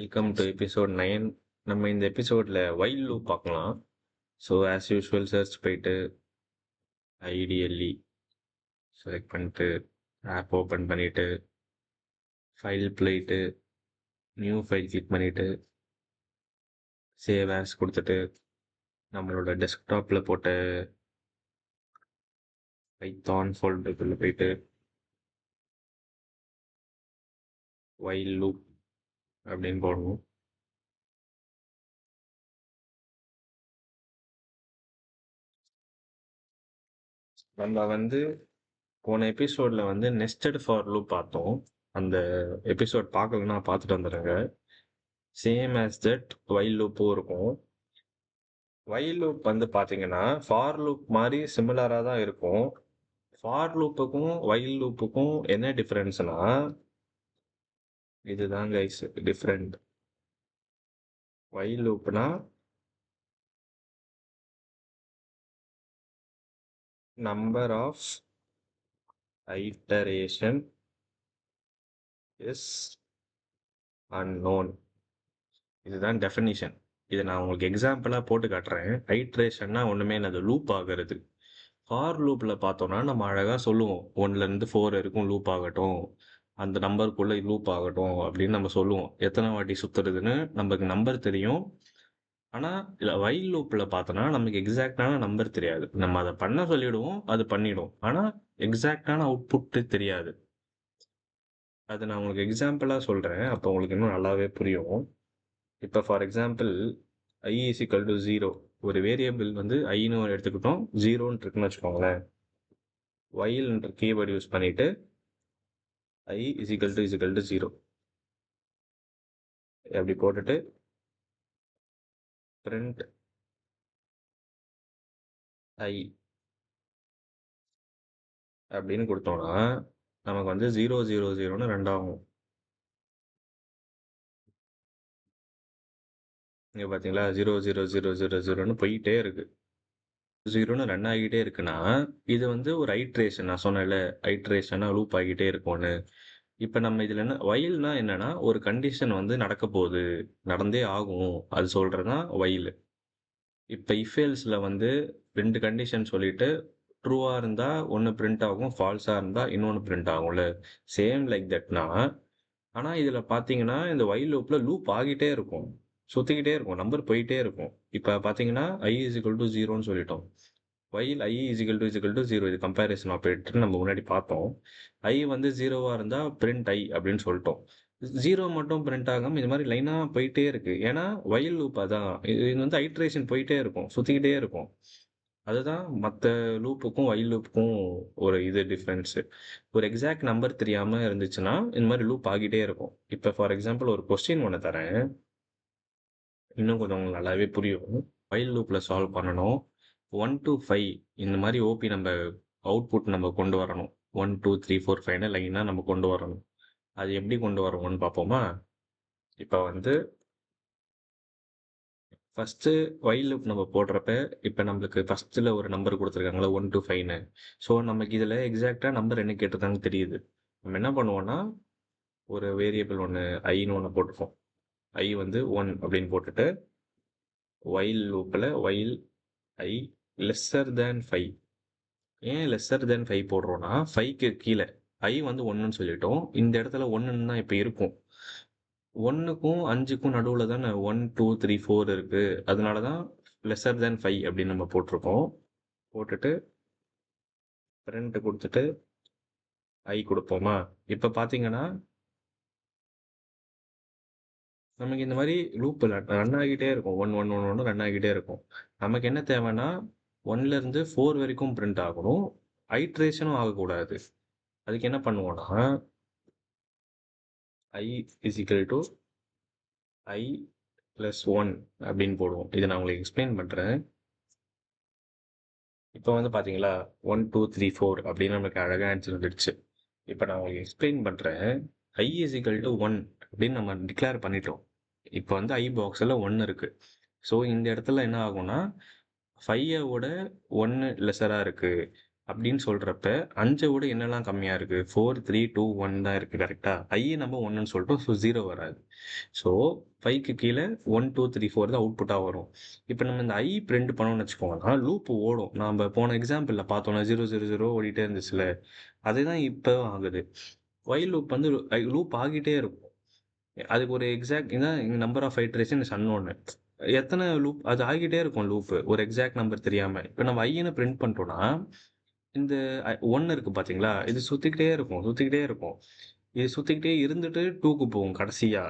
Welcome to episode 9. நம்ம இந்த எபிசோடில் வைல் லூப் பார்க்கலாம். ஸோ ஆஸ் யூஷுவல் சர்ச் போயிட்டு ஐடிஎல்இ செலக்ட் பண்ணிட்டு ஆப் ஓப்பன் பண்ணிவிட்டு ஃபைல் போயிட்டு நியூ ஃபைல் கிளிக் பண்ணிவிட்டு சேவ் ஆஸ் கொடுத்துட்டு நம்மளோட டெஸ்க்டாப்பில் போட்ட பைத்தான் ஃபோல்டருக்குள்ளே போயிட்டு வைல் லூப் அப்படின்னு போடணும். நம்ம போன எபிசோடில் நெஸ்டட் ஃபார் லூப் பார்த்தோம். அந்த எபிசோட் பார்க்கலன்னா பார்த்துட்டு வந்துடுங்க. சேம் ஆஸ் தட் வைல் லூப்பும் இருக்கும். வைல் லூப் பார்த்தீங்கன்னா ஃபார் லூப் மாதிரி சிமிலராக தான் இருக்கும். ஃபார் லூப்புக்கும் வைல் லூப்புக்கும் என்ன டிஃப்ரென்ஸ்னா இதுதான் கைஸ் டிஃப்ரெண்ட். வைல் லூப்னா number of iteration is unknown. இதுதான் டெஃபினிஷன். இதை நான் உங்களுக்கு எக்ஸாம்பிளாக போட்டு காட்டுறேன். ஐட்ரேஷன்னா ஒன்றுமே இல்லை, லூப் ஆகிறது. ஃபார் லூப்பில் பார்த்தோன்னா நம்ம அழகாக சொல்லுவோம் 1லேருந்து 4 வரைக்கும் லூப் ஆகட்டும், அந்த நம்பருக்குள்ளே லூப் ஆகட்டும் அப்படின்னு நம்ம சொல்லுவோம். எத்தனை வாட்டி சுற்றுறதுன்னு நமக்கு நம்பர் தெரியும். ஆனால் இல்லை வைல் லூப்பில் பார்த்தோன்னா நமக்கு எக்ஸாக்டான நம்பர் தெரியாது. நம்ம அதை பண்ண சொல்லிவிடுவோம், அது பண்ணிவிடும். ஆனால் எக்ஸாக்டான அவுட்புட்டு தெரியாது. அது நான் உங்களுக்கு எக்ஸாம்பிளாக சொல்கிறேன், அப்போ உங்களுக்கு இன்னும் நல்லாவே புரியும். இப்போ for example i is equal to 0. ஒரு வேரியபிள் ஐன்னு எடுத்துக்கிட்டோம், 0ன்னு இருக்குன்னு வச்சுக்கோங்களேன். whileன்ற கீவேர்டு யூஸ் பண்ணிட்டு i is equal to 0 அப்படி போட்டுட்டு print i அப்படின்னு கொடுத்தோம்னா நமக்கு 0 0 0ன்னு ரெண்டாகும். இங்க பார்த்தீங்களா 0 0 0 0 0ன்னு போயிட்டே இருக்கு. 0ன்னு ரன் ஆகிட்டே இருக்குன்னா இது ஒரு ஐட்ரேஷன். நான் சொன்னேன்ல ஐட்ரேஷனா லூப் ஆகிட்டே இருக்கும்னு. இப்போ நம்ம இதில் என்ன வைல்னா என்னன்னா ஒரு கண்டிஷன் நடக்க போகுது, நடந்தே ஆகும், அது சொல்கிறதான் வைல். இப்போ இஃபேல்ஸில் 2 கண்டிஷன் சொல்லிட்டு ட்ரூவாக இருந்தால் ஒன்று பிரிண்ட் ஆகும், ஃபால்ஸாக இருந்தால் இன்னொன்று பிரிண்ட் ஆகும்ல. சேம் லைக் தட்னா. ஆனால் இதில் பார்த்தீங்கன்னா இந்த வைல் லூப்பில் லூப் ஆகிட்டே இருக்கும், சுற்றிக்கிட்டே இருக்கும், நம்பர் போயிட்டே இருக்கும். இப்போ பார்த்தீங்கன்னா i is equal to 0ன்னு சொல்லிட்டோம். While i is equal to 0, இது கம்பேரிசன் ஆப்ரேட்டர் நம்ம முன்னாடி பார்த்தோம். i 0வா இருந்தால் பிரிண்ட் i அப்படின்னு சொல்லிட்டோம். 0 மட்டும் பிரிண்ட் ஆகாமல் இது மாதிரி லைனாக போயிட்டே இருக்கு. ஏன்னா வைல் லூப் அதான், இது ஐட்ரேஷன் போயிட்டே இருக்கும், சுற்றிக்கிட்டே இருக்கும். அதுதான் மற்ற லூப்புக்கும் வைல் லூப்புக்கும் ஒரு டிஃப்ரென்ஸு. ஒரு எக்ஸாக்ட் நம்பர் தெரியாமல் இருந்துச்சுன்னா இந்த மாதிரி லூப் ஆகிட்டே இருக்கும். இப்போ ஃபார் எக்ஸாம்பிள் ஒரு கொஸ்டின் ஒன்று தரேன், இன்னும் கொஞ்சம் உங்களுக்கு நல்லாவே புரியும். வைல் லூப்பில் சால்வ் பண்ணணும். 1 to 5 இந்த மாதிரி ஓபி நம்ம அவுட்புட் நம்ம கொண்டு வரணும். 1 2 3 4 5 லைனாக நம்ம கொண்டு வரணும். அது எப்படி கொண்டு வருவோம்னு பார்ப்போமா? இப்போ ஃபஸ்ட்டு வைல் லூப் நம்ம போடுறப்ப இப்போ நம்மளுக்கு ஃபஸ்ட்டில் ஒரு நம்பர் கொடுத்துருக்காங்களா 1 to 5ன்னு. ஸோ நமக்கு இதில் எக்ஸாக்டாக நம்பர் என்ன கேட்டிருக்காங்கன்னு தெரியுது. நம்ம என்ன பண்ணுவோம்னா ஒரு வேரியபிள் ஐன்னு ஒன்று போட்டுப்போம். i 1 அப்படின்னு போட்டுட்டு வைல் லூப்பில் வைல் i லெஸ்ஸர் தேன் 5. ஏன் லெஸ்ஸர் தேன் 5 போடுறோன்னா 5க்கு கீழே i 1ன்னு சொல்லிட்டோம். இந்த இடத்துல 1ன்னு தான் இப்போ இருக்கும். 1க்கும் 5க்கும் நடுவில் தானே 1 2 3 4 இருக்குது. அதனால தான் லெஸ்ஸர் தேன் 5 அப்படின்னு நம்ம போட்டிருக்கோம். போட்டுட்டு பிரிண்ட் கொடுத்துட்டு i கொடுப்போமா? இப்போ பார்த்தீங்கன்னா நமக்கு இந்த மாதிரி லூப் ரன் ஆகிட்டே இருக்கும். 1 1 1 1 ரன் ஆகிட்டே இருக்கும். நமக்கு என்ன தேவைன்னா 1லேருந்து 4 வரைக்கும் பிரிண்ட் ஆகணும், ஐட்ரேஷனும் ஆகக்கூடாது. அதுக்கு என்ன பண்ணுவோம்னா i is equal to i plus 1 அப்படின்னு போடுவோம். இதை நான் உங்களுக்கு எக்ஸ்பிளைன் பண்ணுறேன். இப்போ பார்த்தீங்களா 1 2 3 4 அப்படின்னு நமக்கு அழகாக ஆன்சர் வந்துடுச்சு. இப்போ நான் உங்களுக்கு எக்ஸ்பிளைன் பண்ணுறேன். i is equal to 1 அப்படின்னு நம்ம டிக்ளேர் பண்ணிட்டோம். இப்போ i பாக்ஸில் 1 இருக்குது. ஸோ இந்த இடத்துல என்ன ஆகும்னா 5 விட 1 லெஸராக இருக்குது அப்படின்னு சொல்றப்ப 5 விட என்னெல்லாம் கம்மியா இருக்கு? 4, 3, 2, 1 தான் இருக்கு. கரெக்ட்டா? நம்ம 1ன்னு சொல்லிட்டோம். ஸோ 0 வராது. ஸோ 5க்கு கீழ 1, 2, 3, 4 தான் அவுட்புட்டா வரும். இப்ப நம்ம இந்த பிரிண்ட் பண்ணோம்னு வச்சுக்கோங்கன்னா, லூப் ஓடும். நாம போன எக்ஸாம்பிள்ல பார்த்தோம்ல 0, 0, 0 ஓடிட்டே இருந்துச்சுல்ல. அதேதான் இப்பவும் ஆகுது. வைல் லூப் வந்து லூப் ஆகிட்டே இருக்கும். அதுக்கு ஒரு எக்ஸாக்ட் இதான் நம்பர் ஆஃப் ஐட்ரேஷன் இஸ் அன்னோன்னு. எத்தனை லூப் அது ஆகிட்டே இருக்கும் லூப். ஒரு எக்ஸாக்ட் நம்பர் தெரியாம. இப்ப நம்ம ஐன்னு பிரிண்ட் பண்ணிட்டோம்னா, இந்த 1 இருக்கு பாத்தீங்களா? இது சுத்திக்கிட்டே இருக்கும், சுத்திக்கிட்டே இருக்கும். இது சுத்திக்கிட்டே இருந்துட்டு 2க்கு போகும் கடைசியா.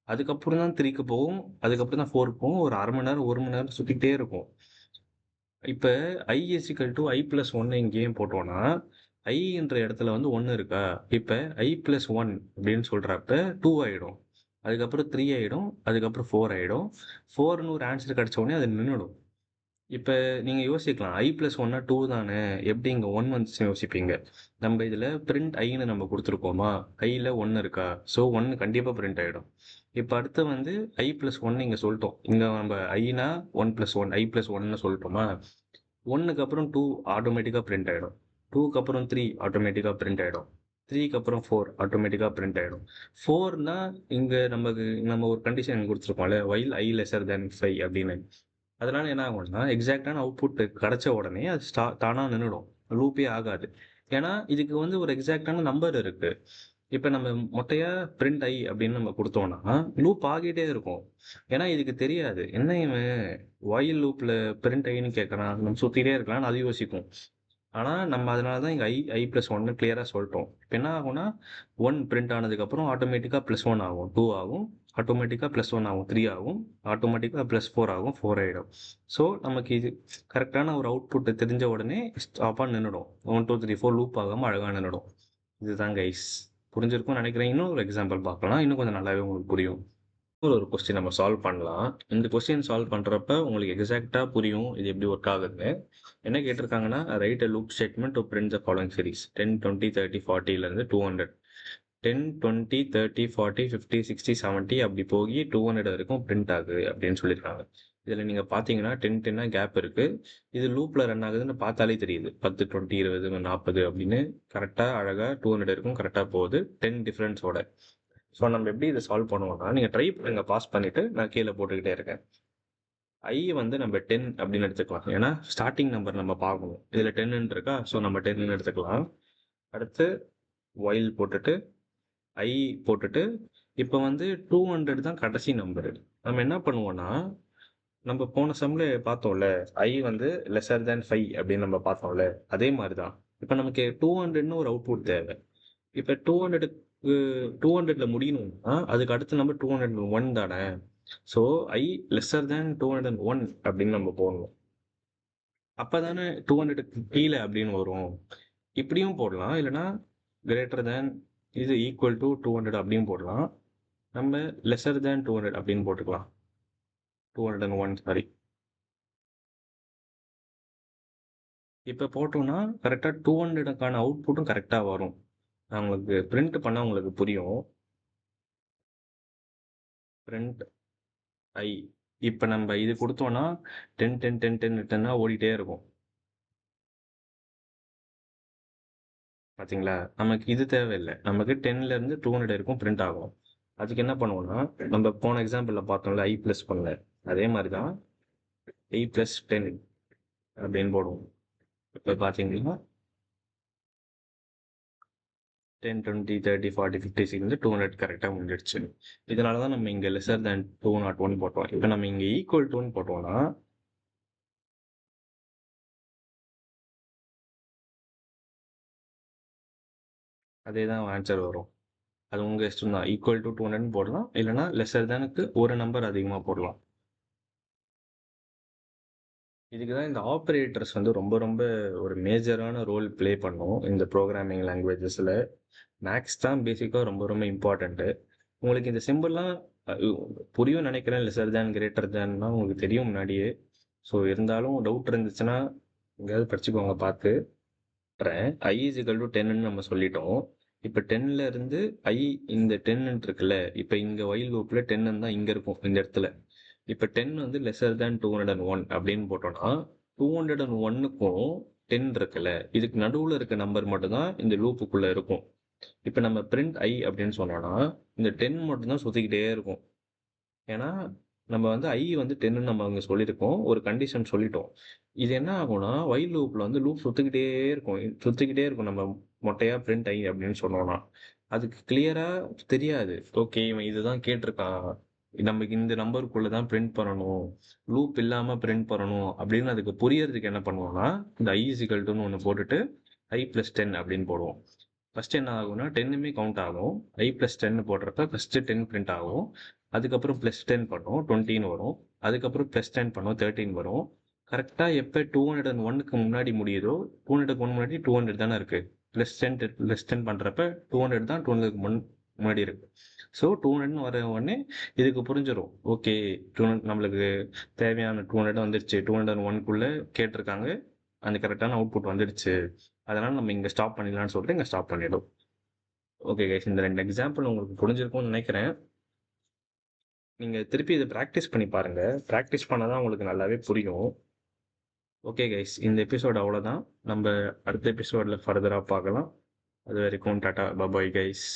அதுக்கப்புறம் தான் 3க்கு போகும். அதுக்கப்புறம் தான் 4க்கு போகும். ஒரு 1/2 மணி நேரம், 1 மணி நேரம் சுத்திக்கிட்டே இருக்கும். இப்ப i = i+1 இங்க ஏன் போட்டோம்னா, ஐன்ற இடத்துல வந்து 1 இருக்கா? இப்ப i+1 அப்படின்னு சொல்றப்ப 2 ஆயிடும். அதுக்கப்புறம் 3 ஆயிடும். அதுக்கப்புறம் 4 ஆயிடும். 4ன்னு ஒரு ஆன்சர் கிடைச்ச உடனே அது நின்னுடும். இப்ப நீங்க யோசிக்கலாம். i+1னா 2 தானே. எப்படி இங்க 1 வந்துச்சுன்னு யோசிப்பீங்க. நம்ம இதுல பிரிண்ட் ஐன்னு நம்ம குடுத்துருக்கோமா? ஐல 1 இருக்கா? ஸோ 1 கண்டிப்பா பிரிண்ட் ஆயிடும். இப்ப அடுத்து வந்து i+1 இங்க சொல்லிட்டோம். இங்க நம்ம ஐனா 1+1 i+1ன்னு சொல்லிட்டோமா? 1க்கு அப்புறம் 2 ஆட்டோமேட்டிக்கா பிரிண்ட் ஆயிடும். 2க்கு அப்புறம் 3 ஆட்டோமேட்டிக்கா பிரிண்ட் ஆயிடும். 3க்கு அப்புறம் 4 ஆட்டோமேட்டிக்கா பிரிண்ட் ஆயிடும். 4னா இங்க நம்ம ஒரு கண்டிஷன் குடுத்துருக்கோம்ல. வைல் i லெஸ்ஸர் தென் 5 அப்படின்னு. அதனால என்ன ஆகும்னா, எக்ஸாக்ட்டான அவுட்புட் கிடைச்ச உடனே அது தானா நின்னுடும். லூப்பே ஆகாது. ஏன்னா, இதுக்கு வந்து ஒரு எக்ஸாக்ட்டான நம்பர் இருக்கு. இப்ப நம்ம மொட்டையா பிரிண்ட் ஐ அப்படின்னு நம்ம குடுத்தோம்னா, லூப் ஆகிட்டே இருக்கும். ஏன்னா இதுக்கு தெரியாது. என்ன இவன் வொயில் லூப்ல பிரிண்ட் ஐன்னு கேட்கறான். நம்ம சுத்திட்டே இருக்கலாம்னு அது யோசிக்கும். ஆனா, நம்ம அதனால தான் இங்க i+1ன்னு கிளியரா சொல்ட்டோம். இப்ப என்ன ஆகும்னா, 1 பிரிண்ட் ஆனதுக்கப்புறம் ஆட்டோமேட்டிக்கா +1 ஆகும். 2 ஆகும். ஆட்டோமேட்டிக்கா +1 ஆகும். 3 ஆகும். ஆட்டோமேட்டிக்கா +4 ஆகும். 4 ஆயிடும். ஸோ, நமக்கு இது கரெக்ட்டான ஒரு அவுட்புட் தெரிஞ்ச உடனே ஸ்டாப்பா நின்னுடும். 1, 2, 3, 4 லூப் ஆகாம அழகா நின்னுடும். இதுதான் கைஸ். புரிஞ்சிருக்கும்னு நினைக்கிறேன். இன்னும் ஒரு எக்ஸாம்பிள் பார்க்கலாம். இன்னும் கொஞ்சம் நல்லாவே உங்களுக்கு புரியும். ஒரு கொஸ்டின் நம்ம சால்வ் பண்ணலாம். இந்த கொஸ்டின் சால்வ் பண்றப்ப உங்களுக்கு எக்ஸாக்ட்டா புரியும். இது எப்படி ஒர்க் ஆகுதுன்னு. என்ன கேட்டிருக்காங்கன்னா, right a loop statement to print the following series 10, 20, 30, 40ல இருந்து 200. 10, 20, 30, 40, 50, 60, 70 அப்படி போய் 200 வரைக்கும் பிரிண்ட் ஆகுது அப்படின்னு சொல்லியிருக்காங்க. இதுல நீங்க பாத்தீங்கன்னா 10, 10 கேப் இருக்கு. இது லூப்ல ரன் ஆகுதுன்னு பார்த்தாலே தெரியுது. 10, 20, 20, 40 அப்படின்னு கரெக்டா அழகா 200 வரைக்கும் கரெக்டா போகுது. 10 டிஃபரன்ஸோட. ஸோ நம்ம எப்படி இதை சால்வ் பண்ணுவோம்னா, நீங்க ட்ரை பண்ணுங்க பாஸ் பண்ணிட்டு நான் கீழே போட்டுக்கிட்டே இருக்கேன். வந்து நம்ம 10 அப்படின்னு எடுத்துக்கலாம். ஏன்னா ஸ்டார்டிங் நம்பர் நம்ம பார்க்கணும். இதுல 10 இருக்கா? ஸோ நம்ம 10 எடுத்துக்கலாம். அடுத்து ஒயில் போட்டுட்டு ஐ போட்டுட்டு இப்போ வந்து 200 தான் கடைசி நம்பர். நம்ம என்ன பண்ணுவோம்னா, நம்ம போன சம்ல பார்த்தோம்ல, வந்து லெஸ்ஸர் தேன் 5 அப்படின்னு நம்ம பார்த்தோம்ல, அதே மாதிரி தான். இப்போ நமக்கு 200ன்னு ஒரு அவுட்புட் தேவை. இப்போ 200க்கு 200ல முடியணும்னா அதுக்கு அடுத்த நம்பர் 201 தானே. ஸோ லெஸ்ஸர் தேன் 201 அப்படின்னு நம்ம போடணும். அப்பதானே 200க்கு கீழே அப்படின்னு வரும். இப்படியும் போடலாம். இல்லைன்னா கிரேட்டர் தேன் இது ஈக்குவல் டு 200 அப்படியும் போடலாம். நம்ம லெஸ்ஸர் தேன் 200 அப்படின்னு போட்டுக்கலாம். 201 சாரி. இப்ப போட்டோம்னா கரெக்டா 200க்கான அவுட்புட்டும் கரெக்டா வரும். நான் உங்களுக்கு பிரிண்ட் பண்ணா உங்களுக்கு புரியும். பிரிண்ட் ஐ. இப்ப நம்ம இது கொடுத்தோம்னா 10 10 10 10 10 ஓடிட்டே இருக்கும். பாத்தீங்களா? நமக்கு இது தேவையில்லை. நமக்கு 10ல இருந்து 200 வரைக்கும் பிரிண்ட் ஆகும். அதுக்கு என்ன பண்ணுவோம்னா, நம்ம போன எக்ஸாம்பிள்ல பார்த்தோம்ல i+1ல அதே மாதிரி தான் i+10 அப்படின்னு போடுவோம். இப்ப பாத்தீங்கன்னா 10, 20, 30, 40, 50, 60, 200 கரெக்டா முடிஞ்சிடுச்சு. இதனாலதான் நம்ம இங்க லெஸ்ஸர் தேன் 201 போட்டோம். இப்ப நம்ம இங்க ஈக்குவல் டுன்னு போட்டோம்னா அதேதான் ஆன்சர் வரும். அது உங்க இஷ்டம் தான். ஈக்குவல் டு 200 போடலாம். இல்லைன்னா லெஸ்ஸர் தேனுக்கு ஒரு நம்பர் அதிகமா போடலாம். இதுக்கு தான் இந்த ஆப்பரேட்டர்ஸ் வந்து ரொம்ப ரொம்ப ஒரு மேஜரான ரோல் ப்ளே பண்ணும் இந்த ப்ரோக்ராமிங் லாங்குவேஜஸ்ல. மேக்ஸ் தான் பேசிக்கா ரொம்ப ரொம்ப இம்பார்ட்டன்ட். உங்களுக்கு இந்த சிம்பிள்லாம் புரியும் நினைக்கிறேன். லெஸ்ஸர் தேன் கிரேட்டர் தேன்னா உங்களுக்கு தெரியும் முன்னாடியே. ஸோ இருந்தாலும் டவுட் இருந்துச்சுன்னா எங்கேயாவது படிச்சுக்கோங்க பார்த்து. ஐ இஸ் ஈக்குவல் டு 10ன்னு நம்ம சொல்லிட்டோம். இப்போ 10ல இருந்து ஐ இந்த 10 இருக்குல்ல, இப்போ இங்க ஒயில் லூப்ல 10 தான் இங்க இருக்கும் இந்த இடத்துல. இப்போ 10 வந்து லெஸ்ஸர் தேன் 201 அப்படின்னு போட்டோம்னா 201க்கும் 10 இருக்குல்ல, இதுக்கு நடுவுல இருக்க நம்பர் மட்டும் தான் இந்த லூப்புக்குள்ள இருக்கும். இப்ப நம்ம பிரிண்ட் i அப்படின்னு சொன்னோம்னா, இந்த 10 மட்டும் தான் சுத்திக்கிட்டே இருக்கும். ஏன்னா, நம்ம வந்து i வந்து 10ன்னு நம்ம அங்க சொல்லியிருக்கோம். ஒரு கண்டிஷன் சொல்லிட்டோம். இது என்ன ஆகும்னா, வைல் லூப்ல வந்து லூப் சுத்திக்கிட்டே இருக்கும். சுத்திக்கிட்டே இருக்கும் நம்ம மொட்டையா பிரிண்ட் i அப்படின்னு சொன்னோம்னா. அதுக்கு கிளியரா தெரியாது. ஓகே, இவன் இதுதான் கேட்டிருக்கான். நமக்கு இந்த நம்பருக்குள்ள தான் பிரிண்ட் பண்ணணும். லூப் இல்லாம பிரிண்ட் பண்ணணும் அப்படின்னு அதுக்கு புரியறதுக்கு என்ன பண்ணுவோம்னா, இந்த i இஸ் ஈக்குவல் டுன்னு ஒண்ணு போட்டுட்டு i + 10 அப்படின்னு போடுவோம். ஃபர்ஸ்ட் என்ன ஆகும்னா 10மே கவுண்ட் ஆகும். i + 10 போடுறப்ப ஃபர்ஸ்ட் 10 பிரிண்ட் ஆகும். அதுக்கப்புறம் +10 பண்ணும் 20ன்னு வரும். அதுக்கப்புறம் +10 பண்ணும் 13 வரும். கரெக்டா எப்ப 201க்கு முன்னாடி முடியுதோ 200க்கு முன்னாடி 200 தானே இருக்கு. +10 பண்றப்ப 200 தான் 200க்கு முன்னாடி இருக்கு. ஸோ 200ன்னு வர உடனே இதுக்கு புரிஞ்சிடும். ஓகே, 200 நம்மளுக்கு தேவையான 200 வந்துருச்சு. 201க்குள்ள கேட்டிருக்காங்க. அந்த கரெக்டான அவுட்புட் வந்துடுச்சு. அதனால நம்ம இங்க ஸ்டாப் பண்ணிடலாம்னு சொல்லிட்டு இங்க ஸ்டாப் பண்ணிடும். ஓகே கைஸ், இந்த 2 எக்ஸாம்பிள் உங்களுக்கு புரிஞ்சிருக்கும்னு நினைக்கிறேன். நீங்க திருப்பி இதை பிராக்டிஸ் பண்ணி பாருங்க. பிராக்டிஸ் பண்ணாதான் உங்களுக்கு நல்லாவே புரியும். ஓகே கைஸ், இந்த எபிசோட் அவ்வளோதான். நம்ம அடுத்த எபிசோட்ல ஃபர்தரா பார்க்கலாம். அது வரைக்கும் டாடா, பபாய் கைஸ்.